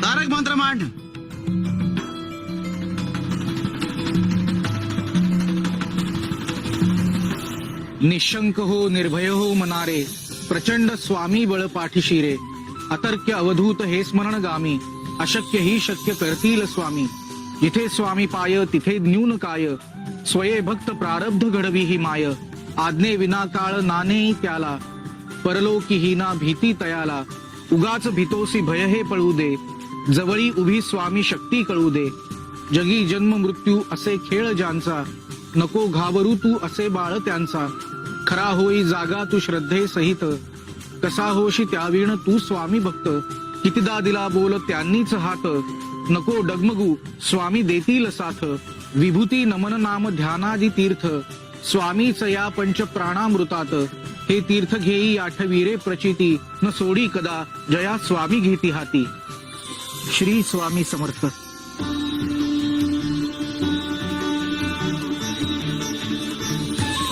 तारक मंत्र मांड. निशंक हो निर्भय हो मनारे, प्रचंड स्वामी बळ पाठीशी रे. अतर्क्य अवधूत हे स्मरणगामी, अशक्य ही शक्य करतील स्वामी. जिथे स्वामी पाय तिथे न्यून काय, स्वये भक्त प्रारब्ध घडवी ही माय. आज्ञे विना काळ नाने त्याला, परलोकी ही ना भीती तयाला. उगाच भीतोसी भय हे पळू दे, जवळी उभी स्वामी शक्ती कळू दे. जगी जन्म मृत्यू असे खेळ ज्यांचा, नको घाबरू तू असे बाळ त्यांचा. खरा होई जागा तू श्रद्धे सहित, कसा होशी त्यावीण तू स्वामी भक्त. कितीदा दिला बोल त्यांनीच हात, नको डगमगू स्वामी देतील साथ. विभूती नमन नाम ध्यानादी तीर्थ, स्वामीच या पंच प्राणामृतात. हे तीर्थ घेई आठवी रे प्रचिती, न सोडी कदा जया स्वामी घेती हाती. श्री स्वामी समर्थ.